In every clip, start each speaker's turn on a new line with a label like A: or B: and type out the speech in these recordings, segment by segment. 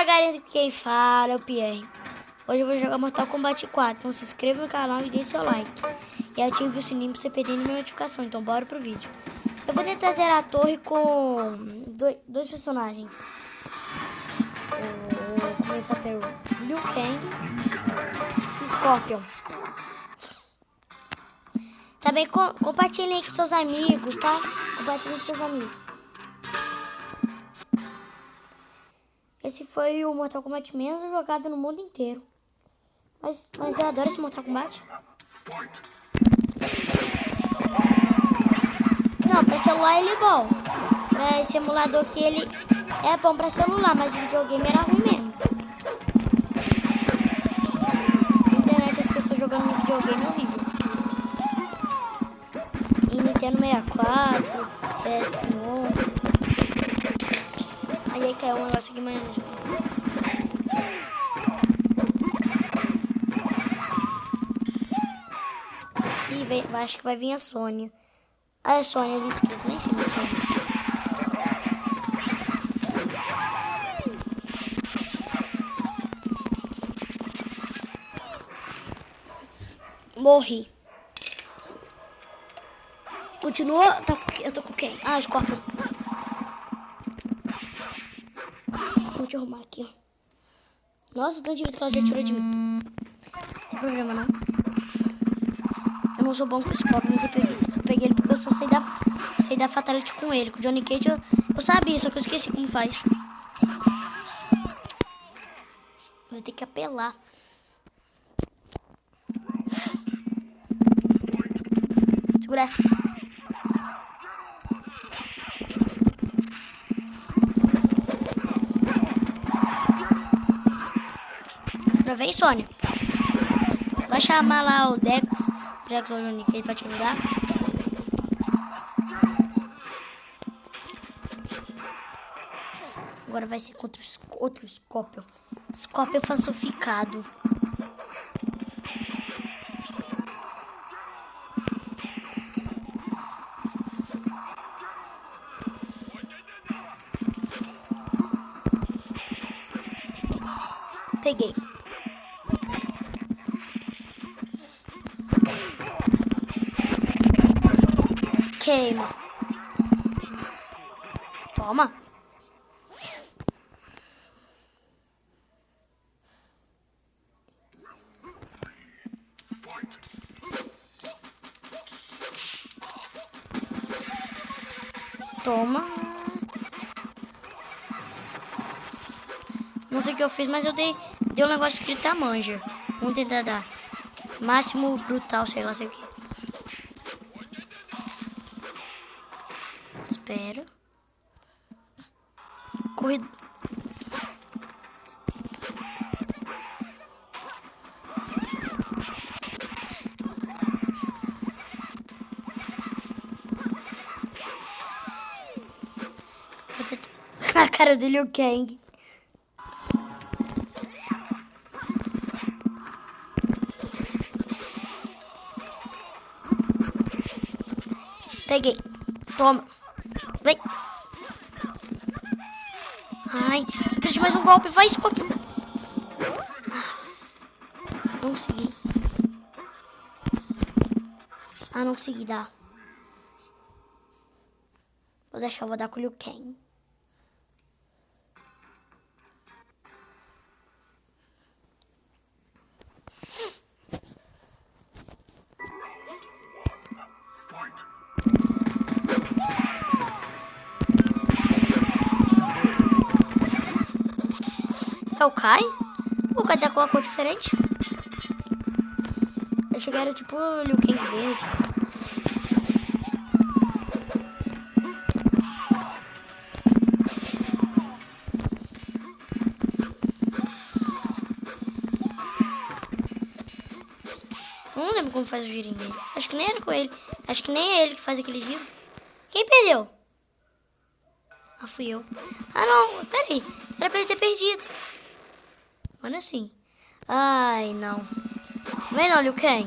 A: Fala galera, quem fala é o Pierre. Hoje eu vou jogar Mortal Kombat 4. Então se inscreva no canal e deixe seu like. E ative o sininho pra você perder nenhuma notificação. Então bora pro vídeo. Eu vou tentar zerar a torre com dois personagens. Vou começar pelo Liu Kang e Scorpion. Também compartilhem com seus amigos, tá? Compartilhem com seus amigos. Esse foi o Mortal Kombat menos jogado no mundo inteiro. Mas eu adoro esse Mortal Kombat. Não, pra celular ele é bom. Pra esse emulador aqui ele é bom pra celular, mas o videogame era ruim mesmo. Na internet as pessoas jogando no videogame é horrível. E Nintendo 64, PS1. Aí caiu um negócio aqui, mas... Ih, acho que vai vir a Sônia. Ah, é Sônia ali escrito, nem sei se é Sônia. Morri. Continua, eu tô com quem? Ah, Scorpion. Vou te arrumar aqui, ó. Nossa, tanto de vida que ela já tirou de mim. Não tem problema, não. Eu não sou bom com o Scorpion, mas eu peguei ele porque eu só sei dar fatality com ele. Com o Johnny Cage eu sabia, só que eu esqueci como faz. Vou ter que apelar. Segura essa. Vem, Sônia. Vai chamar lá o Dex ou o Johnny Cage pra te ajudar. Agora vai ser contra outro Scorpion. Scorpion falsificado. Peguei. Queima. Toma. Toma. Não sei o que eu fiz, mas eu dei um negócio escrito a manja. Vamos tentar dar. Máximo brutal, sei lá, sei o que. Espera. Corrida. A cara do Liu Kang. Peguei. Toma. Vem. Ai, eu preciso de mais um golpe. Vai, Scorpion. Não consegui. Ah, não consegui dar. Vou dar com o Liu Kang. É o Kai? O Kai tá com uma cor diferente. Eu achei que era tipo o Liu Kang verde. Não lembro como faz o girinho dele. Acho que nem era com ele. Acho que nem é ele que faz aquele giro. Quem perdeu? Ah, fui eu. Ah, não. Peraí. Era pra ele ter perdido. Mano, assim. Ai, não. Vem não, Liu Kang.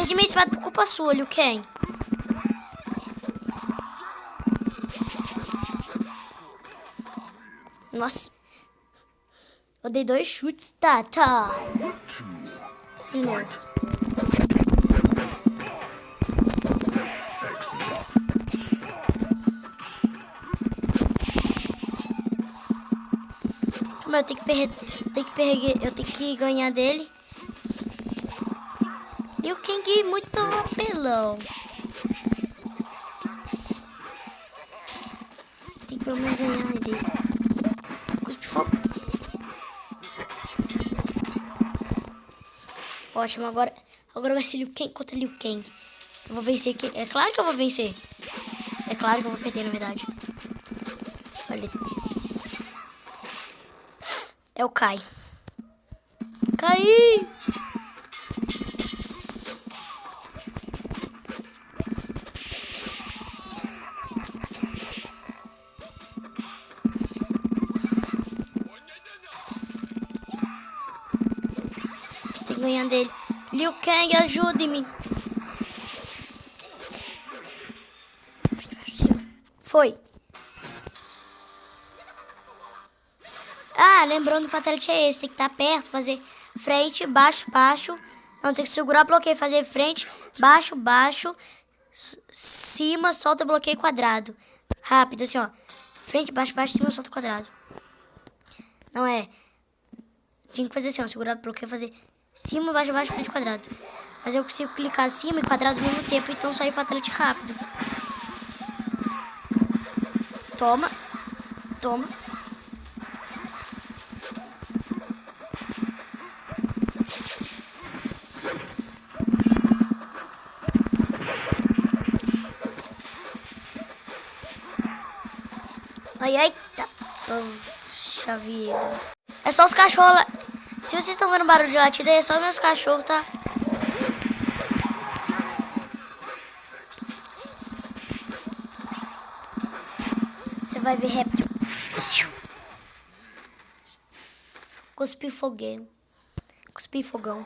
A: perdi minha espada por culpa sua, Liu Kang. Nossa. Eu dei 2 chutes, tá. De novo. Mas eu tenho que ganhar dele. Liu Kang muito apelão. Tem que pelo menos ganhar dele. Cuspe fogo. Ótimo, agora vai ser Liu Kang contra Liu Kang. Eu vou vencer. É claro que eu vou vencer. É claro que eu vou perder, na verdade. Olha. É o Kai. Caí! Tem que ganhar dele. Liu Kang, ajude-me. Foi. Ah, lembrando o fatality é esse. Tem que estar perto, fazer frente, baixo, baixo. Não, tem que segurar, bloqueio, fazer frente, baixo, baixo. Cima, solta, bloqueio, quadrado. Rápido, assim, ó. Frente, baixo, baixo, cima, solta, quadrado. Não é. Tem que fazer assim, ó. Segurar, bloqueio, fazer cima, baixo, baixo, frente, quadrado. Mas eu consigo clicar acima e quadrado ao mesmo tempo, então sai o fatality rápido. Toma. Toma. Ai, ai, tá. Poxa vida. É só os cachorros lá. Se vocês estão vendo barulho de latida, é só meus cachorros, tá? Você vai ver réptil. Cuspi fogueiro. Cuspi fogão.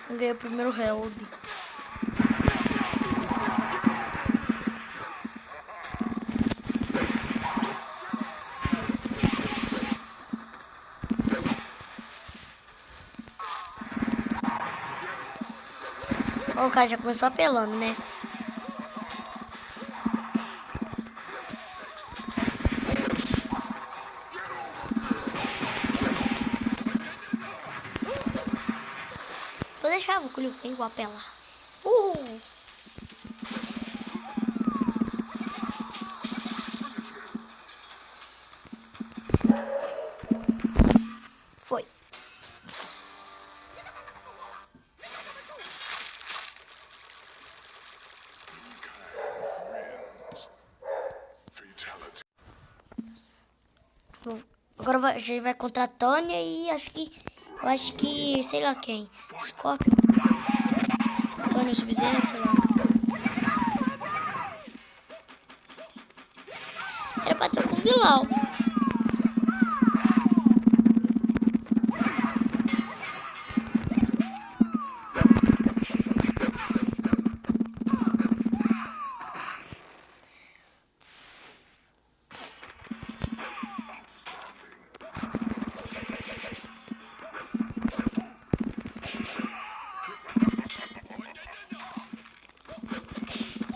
A: Ganhei o primeiro help. O cara já começou apelando, né? Vou deixar o Liu Kang, vou apelar. Foi. Agora a gente vai contra a Tônia e eu acho que, sei lá quem. Scorpion. Tônia, Sub-Zero, sei lá. Era pra ter com o vilão.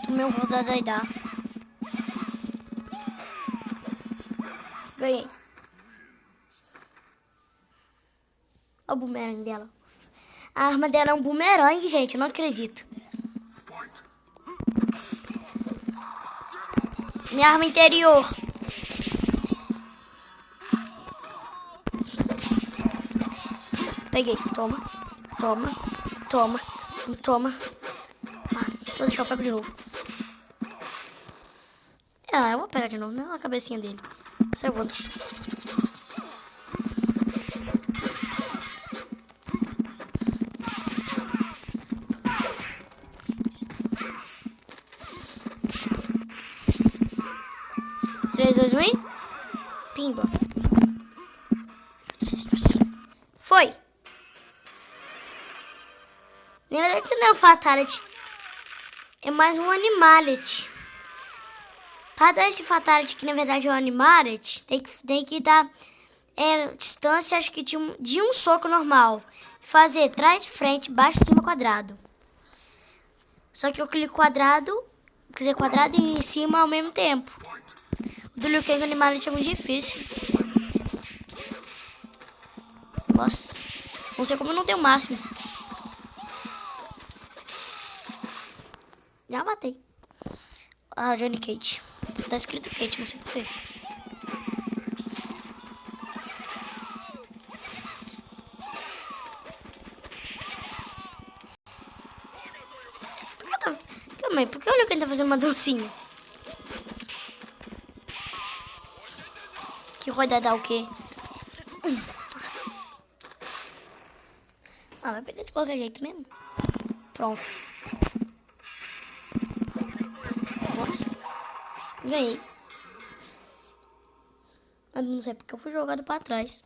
A: Meu rodada aí dá. Ganhei. Olha o boomerang dela. A arma dela é um boomerang, gente. Eu não acredito. Minha arma interior. Peguei. Toma. Toma. Toma. Toma. Ah, vou deixar eu pego de novo. Ah, eu vou pegar de novo, não a cabecinha dele. Segundo. Três, dois, um. Pimba. Na verdade, isso não é um Fatality. É mais um Animality. Para dar esse Fatality, que na verdade é um Animality, tem que dar distância, acho que de um soco normal. Fazer trás, frente, baixo, cima, quadrado. Só que eu clico quadrado e em cima ao mesmo tempo. O do Liu Kang Animality é muito difícil. Nossa, não sei como eu não tenho o máximo. Já matei. Ah, Johnny Cage. Tá escrito Cage, não sei porquê. Calma aí, por que o Liu Kang tá fazendo uma dancinha? Que roda dá o quê? Ah, vai perder de qualquer jeito mesmo. Pronto. Nossa. Ganhei. Mas não sei porque eu fui jogado pra trás.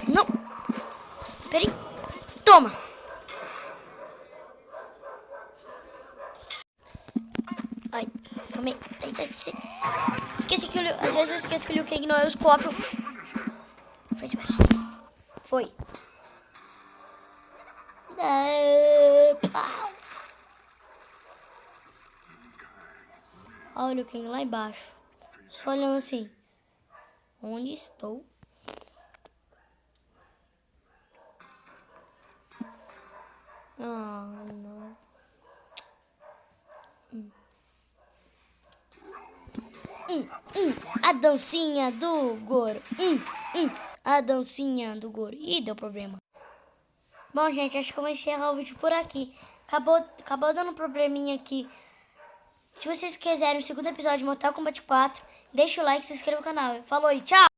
A: Não. Peraí. Toma. Ai, calma aí. Esqueci que às vezes eu esqueço que o Liu Kang não é o Scorpion. Foi demais. Foi. Olha o Liu Kang lá embaixo. Só olhando assim. Onde estou? Ah, não. A dancinha do Goro. A dancinha do Goro. Ih, deu problema. Bom, gente, acho que eu vou encerrar o vídeo por aqui. Acabou dando um probleminha aqui. Se vocês quiserem o segundo episódio de Mortal Kombat 4, deixa o like e se inscreva no canal. Falou e tchau!